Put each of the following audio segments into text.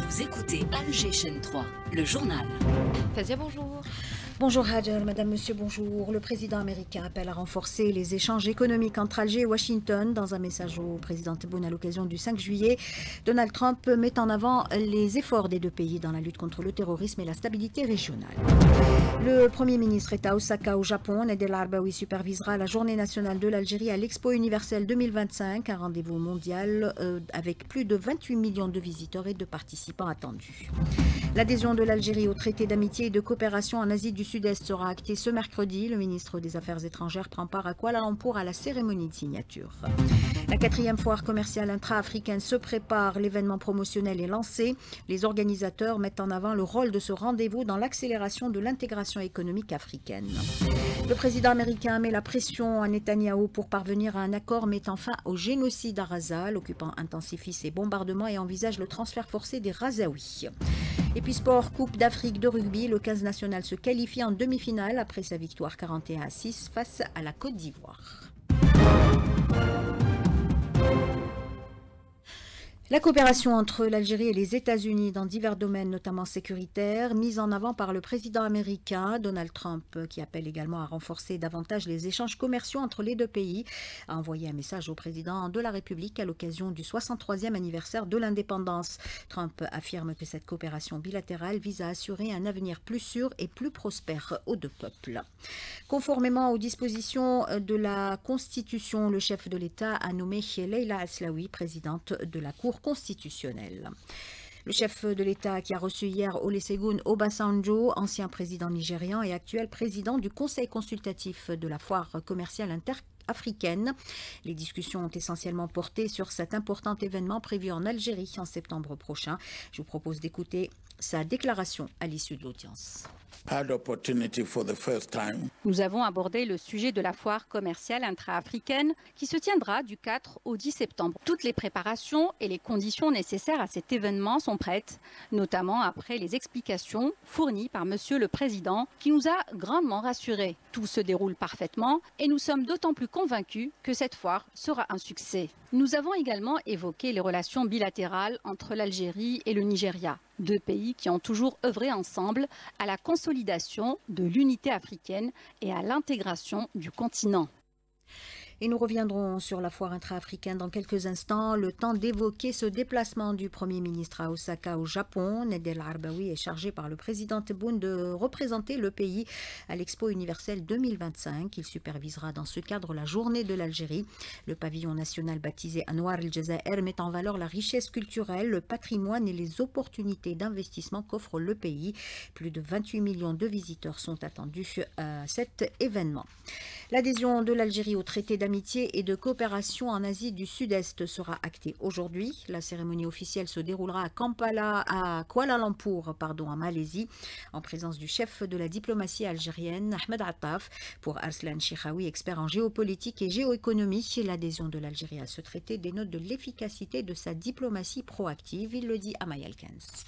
Vous écoutez Alger Chaîne 3, le journal. Fazia, bonjour. Bonjour Hajar, madame, monsieur, bonjour. Le président américain appelle à renforcer les échanges économiques entre Alger et Washington. Dans un message au président Tebboune à l'occasion du 5 juillet, Donald Trump met en avant les efforts des deux pays dans la lutte contre le terrorisme et la stabilité régionale. Le Premier ministre est à Osaka au Japon. Ned El Arbaoui supervisera la journée nationale de l'Algérie à l'Expo universelle 2025, un rendez-vous mondial avec plus de 28 millions de visiteurs et de participants attendus. L'adhésion de l'Algérie au traité d'amitié et de coopération en Asie du Sud-Est sera actée ce mercredi. Le ministre des Affaires étrangères prend part à Kuala Lumpur à la cérémonie de signature. La 4e foire commerciale intra-africaine se prépare. L'événement promotionnel est lancé. Les organisateurs mettent en avant le rôle de ce rendez-vous dans l'accélération de l'intégration économique africaine. Le président américain met la pression à Netanyahou pour parvenir à un accord mettant fin au génocide à Raza. L'occupant intensifie ses bombardements et envisage le transfert forcé des Razaouis. Et puis sport, Coupe d'Afrique de rugby, le 15 national se qualifie en demi-finale après sa victoire 41-6 face à la Côte d'Ivoire. La coopération entre l'Algérie et les États-Unis dans divers domaines, notamment sécuritaires, mise en avant par le président américain Donald Trump, qui appelle également à renforcer davantage les échanges commerciaux entre les deux pays, a envoyé un message au président de la République à l'occasion du 63e anniversaire de l'indépendance. Trump affirme que cette coopération bilatérale vise à assurer un avenir plus sûr et plus prospère aux deux peuples. Conformément aux dispositions de la Constitution, le chef de l'État a nommé Leila Aslaoui présidente de la Cour constitutionnelle. Le chef de l'État qui a reçu hier Olusegun Obasanjo, ancien président nigérian et actuel président du Conseil consultatif de la foire commerciale africaine. Les discussions ont essentiellement porté sur cet important événement prévu en Algérie en septembre prochain. Je vous propose d'écouter sa déclaration à l'issue de l'audience. Nous avons abordé le sujet de la foire commerciale intra-africaine qui se tiendra du 4 au 10 septembre. Toutes les préparations et les conditions nécessaires à cet événement sont prêtes, notamment après les explications fournies par Monsieur le Président qui nous a grandement rassurés. Tout se déroule parfaitement et nous sommes d'autant plus convaincus que cette foire sera un succès. Nous avons également évoqué les relations bilatérales entre l'Algérie et le Nigeria, deux pays qui ont toujours œuvré ensemble à la consolidation de l'unité africaine et à l'intégration du continent. Et nous reviendrons sur la foire intra-africaine dans quelques instants. Le temps d'évoquer ce déplacement du Premier ministre à Osaka au Japon. Ned El Arbaoui est chargé par le président Tebboune de représenter le pays à l'Expo universelle 2025. Il supervisera dans ce cadre la journée de l'Algérie. Le pavillon national baptisé Anwar el-Jazair met en valeur la richesse culturelle, le patrimoine et les opportunités d'investissement qu'offre le pays. Plus de 28 millions de visiteurs sont attendus à cet événement. L'adhésion de l'Algérie au traité d'amitié et de coopération en Asie du Sud-Est sera actée aujourd'hui. La cérémonie officielle se déroulera à Kuala Lumpur, en Malaisie, en présence du chef de la diplomatie algérienne, Ahmed Attaf. Pour Arslan Chichaoui, expert en géopolitique et géoéconomie, l'adhésion de l'Algérie à ce traité dénote de l'efficacité de sa diplomatie proactive. Il le dit à Mayalkens.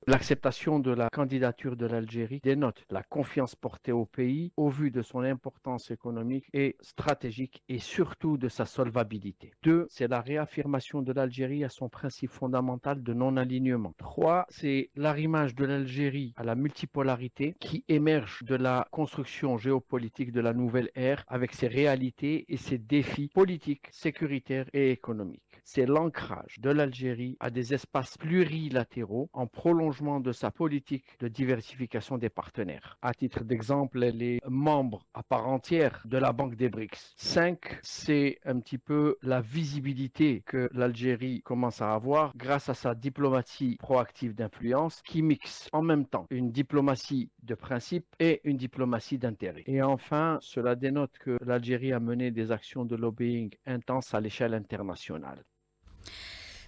L'acceptation de la candidature de l'Algérie dénote la confiance portée au pays au vu de son importance économique et stratégique et surtout de sa solvabilité. 2, c'est la réaffirmation de l'Algérie à son principe fondamental de non-alignement. 3, c'est l'arrimage de l'Algérie à la multipolarité qui émerge de la construction géopolitique de la nouvelle ère avec ses réalités et ses défis politiques, sécuritaires et économiques. C'est l'ancrage de l'Algérie à des espaces plurilatéraux en prolongement de sa politique de diversification des partenaires. À titre d'exemple, elle est membre à part entière de la Banque des BRICS. 5, c'est un petit peu la visibilité que l'Algérie commence à avoir grâce à sa diplomatie proactive d'influence qui mixe en même temps une diplomatie de principe et une diplomatie d'intérêt. Et enfin, cela dénote que l'Algérie a mené des actions de lobbying intenses à l'échelle internationale.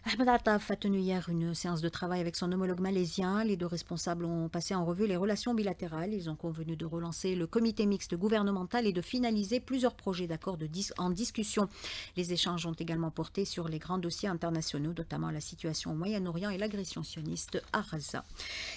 Ahmed Attaf a tenu hier une séance de travail avec son homologue malaisien. Les deux responsables ont passé en revue les relations bilatérales. Ils ont convenu de relancer le comité mixte gouvernemental et de finaliser plusieurs projets d'accord en discussion. Les échanges ont également porté sur les grands dossiers internationaux, notamment la situation au Moyen-Orient et l'agression sioniste à Gaza.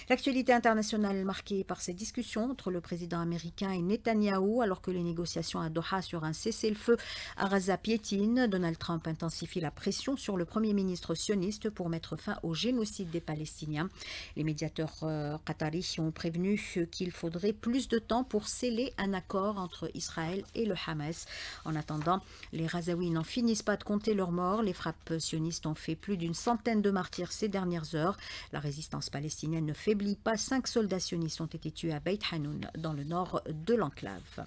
L'actualité internationale marquée par ces discussions entre le président américain et Netanyahou, alors que les négociations à Doha sur un cessez-le-feu à Gaza piétinent. Donald Trump intensifie la pression sur le Premier ministre sionistes pour mettre fin au génocide des Palestiniens. Les médiateurs qataris ont prévenu qu'il faudrait plus de temps pour sceller un accord entre Israël et le Hamas. En attendant, les Ghazaouis n'en finissent pas de compter leurs morts. Les frappes sionistes ont fait plus d'une centaine de martyrs ces dernières heures. La résistance palestinienne ne faiblit pas. 5 soldats sionistes ont été tués à Beit Hanoun, dans le nord de l'enclave.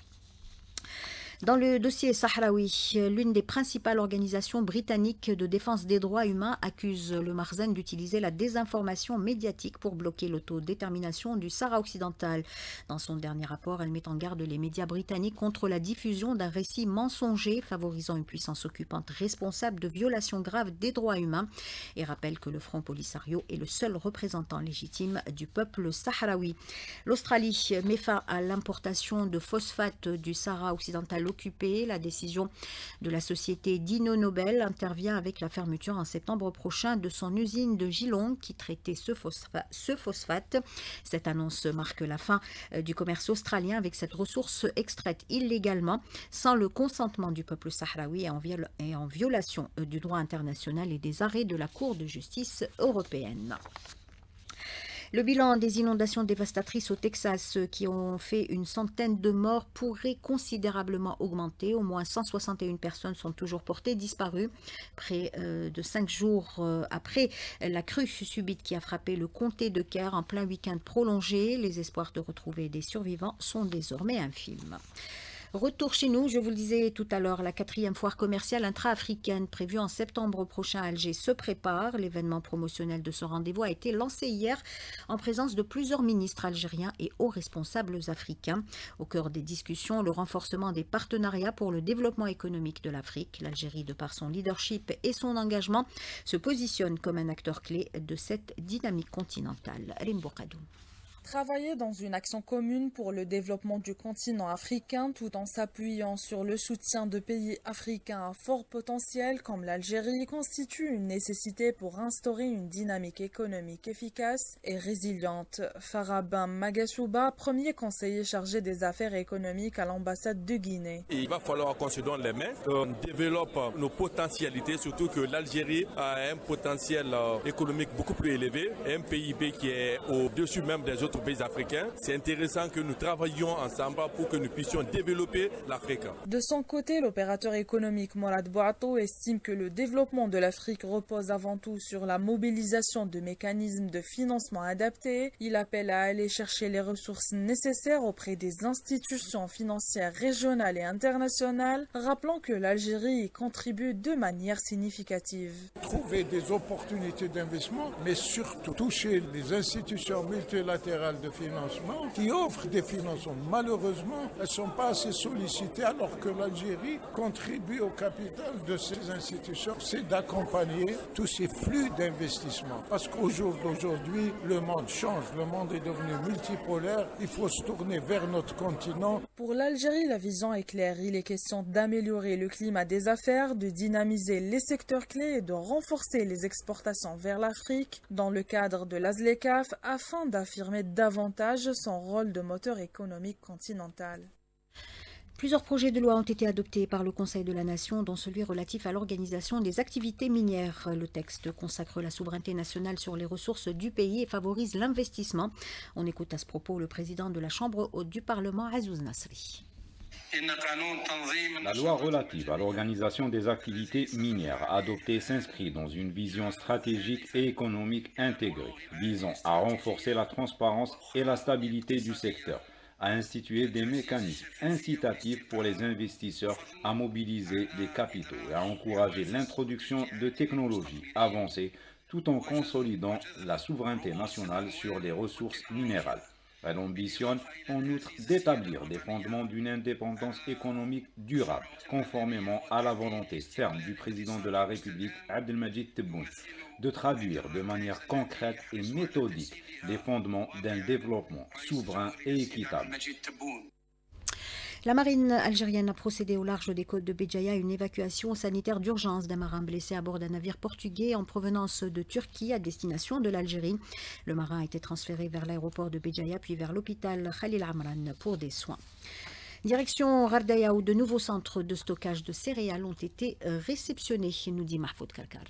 Dans le dossier sahraoui, l'une des principales organisations britanniques de défense des droits humains accuse le Marzen d'utiliser la désinformation médiatique pour bloquer l'autodétermination du Sahara occidental. Dans son dernier rapport, elle met en garde les médias britanniques contre la diffusion d'un récit mensonger favorisant une puissance occupante responsable de violations graves des droits humains et rappelle que le Front Polisario est le seul représentant légitime du peuple sahraoui. L'Australie met fin à l'importation de phosphate du Sahara occidental occupé. La décision de la société Dyno Nobel intervient avec la fermeture en septembre prochain de son usine de Geelong qui traitait ce phosphate. Cette annonce marque la fin du commerce australien avec cette ressource extraite illégalement sans le consentement du peuple sahraoui et en violation du droit international et des arrêts de la Cour de justice européenne. Le bilan des inondations dévastatrices au Texas qui ont fait une centaine de morts pourrait considérablement augmenter. Au moins 161 personnes sont toujours portées disparues. Près de 5 jours après la crue subite qui a frappé le comté de Kerr en plein week-end prolongé, les espoirs de retrouver des survivants sont désormais infimes. Retour chez nous, je vous le disais tout à l'heure, la 4e foire commerciale intra-africaine prévue en septembre prochain à Alger se prépare. L'événement promotionnel de ce rendez-vous a été lancé hier en présence de plusieurs ministres algériens et hauts responsables africains. Au cœur des discussions, le renforcement des partenariats pour le développement économique de l'Afrique. L'Algérie, de par son leadership et son engagement, se positionne comme un acteur clé de cette dynamique continentale. Rim Boukadou. Travailler dans une action commune pour le développement du continent africain tout en s'appuyant sur le soutien de pays africains à fort potentiel comme l'Algérie constitue une nécessité pour instaurer une dynamique économique efficace et résiliente. Farabin Magashouba, premier conseiller chargé des affaires économiques à l'ambassade de Guinée. Il va falloir qu'on se donne les mains, qu'on développe nos potentialités, surtout que l'Algérie a un potentiel économique beaucoup plus élevé, un PIB qui est au-dessus même des autres pays africains. C'est intéressant que nous travaillions ensemble pour que nous puissions développer l'Afrique. De son côté, l'opérateur économique Morad Bouato estime que le développement de l'Afrique repose avant tout sur la mobilisation de mécanismes de financement adaptés. Il appelle à aller chercher les ressources nécessaires auprès des institutions financières régionales et internationales, rappelant que l'Algérie y contribue de manière significative. Trouver des opportunités d'investissement, mais surtout toucher les institutions multilatérales de financement qui offrent des financements. Malheureusement, elles ne sont pas assez sollicitées alors que l'Algérie contribue au capital de ces institutions. C'est d'accompagner tous ces flux d'investissement. Parce qu'au jour d'aujourd'hui, le monde change, le monde est devenu multipolaire, il faut se tourner vers notre continent. Pour l'Algérie, la vision est claire. Il est question d'améliorer le climat des affaires, de dynamiser les secteurs clés et de renforcer les exportations vers l'Afrique dans le cadre de l'ASLECAF afin d'affirmer davantage son rôle de moteur économique continental. Plusieurs projets de loi ont été adoptés par le Conseil de la Nation, dont celui relatif à l'organisation des activités minières. Le texte consacre la souveraineté nationale sur les ressources du pays et favorise l'investissement. On écoute à ce propos le président de la Chambre haute du Parlement, Azouz Nasri. La loi relative à l'organisation des activités minières adoptée s'inscrit dans une vision stratégique et économique intégrée, visant à renforcer la transparence et la stabilité du secteur, à instituer des mécanismes incitatifs pour les investisseurs à mobiliser des capitaux et à encourager l'introduction de technologies avancées tout en consolidant la souveraineté nationale sur les ressources minérales. Elle ambitionne en outre d'établir des fondements d'une indépendance économique durable, conformément à la volonté ferme du président de la République, Abdelmadjid Tebboune, de traduire de manière concrète et méthodique les fondements d'un développement souverain et équitable. La marine algérienne a procédé au large des côtes de Béjaïa à une évacuation sanitaire d'urgence d'un marin blessé à bord d'un navire portugais en provenance de Turquie à destination de l'Algérie. Le marin a été transféré vers l'aéroport de Béjaïa puis vers l'hôpital Khalil Amran pour des soins. Direction Rardaya où de nouveaux centres de stockage de céréales ont été réceptionnés, nous dit Mahfoud Karkar.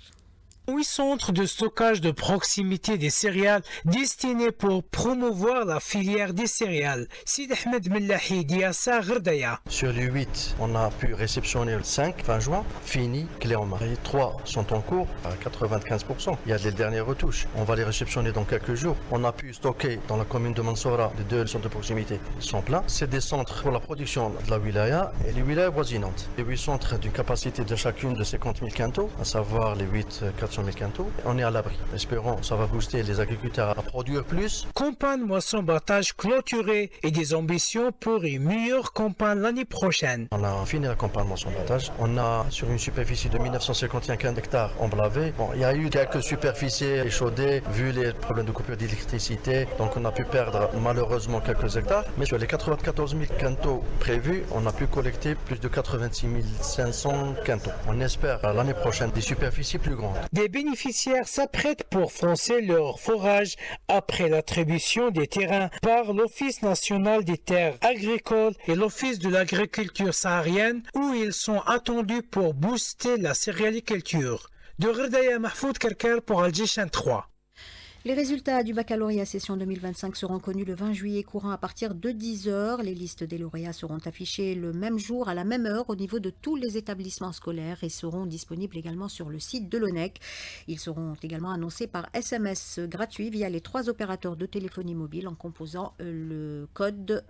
8 centres de stockage de proximité des céréales destinés pour promouvoir la filière des céréales. Sid Ahmed Mellahi, Diassa, Gherdaya. Sur les 8, on a pu réceptionner 5 fin juin, fini, clé en main. Et 3 sont en cours à 95%. Il y a les dernières retouches. On va les réceptionner dans quelques jours. On a pu stocker dans la commune de Mansoura les 2 centres de proximité. Ils sont pleins. C'est des centres pour la production de la wilaya et les wilayas voisinantes. Les 8 centres d'une capacité de chacune de 50 000 quintaux, à savoir les 8 400 000 quintaux. On est à l'abri. Espérons, ça va booster les agriculteurs à produire plus. Campagne moisson-battage clôturée et des ambitions pour une meilleure campagne l'année prochaine. On a fini la campagne moisson-battage. On a sur une superficie de 1951 hectares emblavés. Bon, il y a eu quelques superficies échaudées vu les problèmes de coupure d'électricité. Donc on a pu perdre malheureusement quelques hectares. Mais sur les 94 000 quintaux prévus, on a pu collecter plus de 86 500 quintaux. On espère l'année prochaine des superficies plus grandes. Des bénéficiaires s'apprêtent pour foncer leur forage après l'attribution des terrains par l'Office national des terres agricoles et l'Office de l'agriculture saharienne où ils sont attendus pour booster la céréaliculture. De Gherdaya, Mahfoud Karkar pour Alger 3. Les résultats du baccalauréat session 2025 seront connus le 20 juillet courant à partir de 10h. Les listes des lauréats seront affichées le même jour à la même heure au niveau de tous les établissements scolaires et seront disponibles également sur le site de l'ONEC. Ils seront également annoncés par SMS gratuit via les 3 opérateurs de téléphonie mobile en composant le code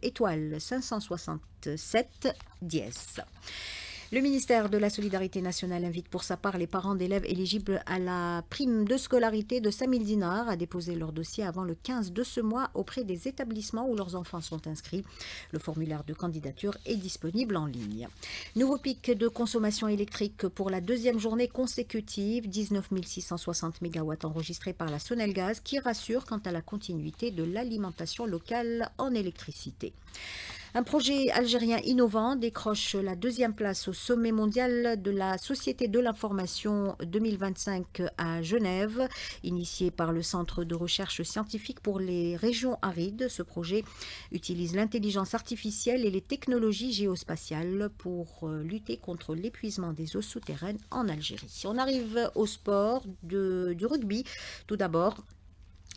étoile 567 dièse. Le ministère de la Solidarité nationale invite pour sa part les parents d'élèves éligibles à la prime de scolarité de 5 000 dinars à déposer leur dossier avant le 15 de ce mois auprès des établissements où leurs enfants sont inscrits. Le formulaire de candidature est disponible en ligne. Nouveau pic de consommation électrique pour la deuxième journée consécutive, 19 660 MW enregistrés par la Sonelgaz qui rassure quant à la continuité de l'alimentation locale en électricité. Un projet algérien innovant décroche la 2e place au sommet mondial de la Société de l'information 2025 à Genève, initié par le Centre de recherche scientifique pour les régions arides. Ce projet utilise l'intelligence artificielle et les technologies géospatiales pour lutter contre l'épuisement des eaux souterraines en Algérie. On arrive au sport du rugby. Tout d'abord,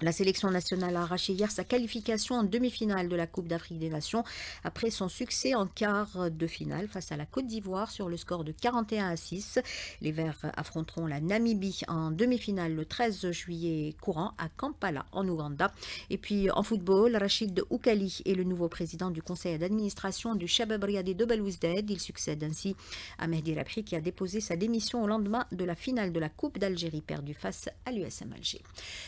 la sélection nationale a arraché hier sa qualification en demi-finale de la Coupe d'Afrique des Nations après son succès en quart de finale face à la Côte d'Ivoire sur le score de 41-6. Les Verts affronteront la Namibie en demi-finale le 13 juillet courant à Kampala en Ouganda. Et puis en football, Rachid Oukali est le nouveau président du conseil d'administration du Shabab Riadi de Belouizdad. Il succède ainsi à Mehdi Rabhi qui a déposé sa démission au lendemain de la finale de la Coupe d'Algérie perdue face à l'USM Alger.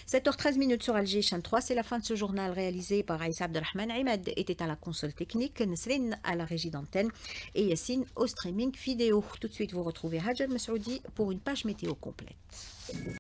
7h13 sur Alger Chaîne 3, c'est la fin de ce journal réalisé par Aïssa Abdelrahman. Ahmed était à la console technique, Nesrine à la régie d'antenne et Yassine au streaming vidéo. Tout de suite, vous retrouvez Hajar Messoudi pour une page météo complète.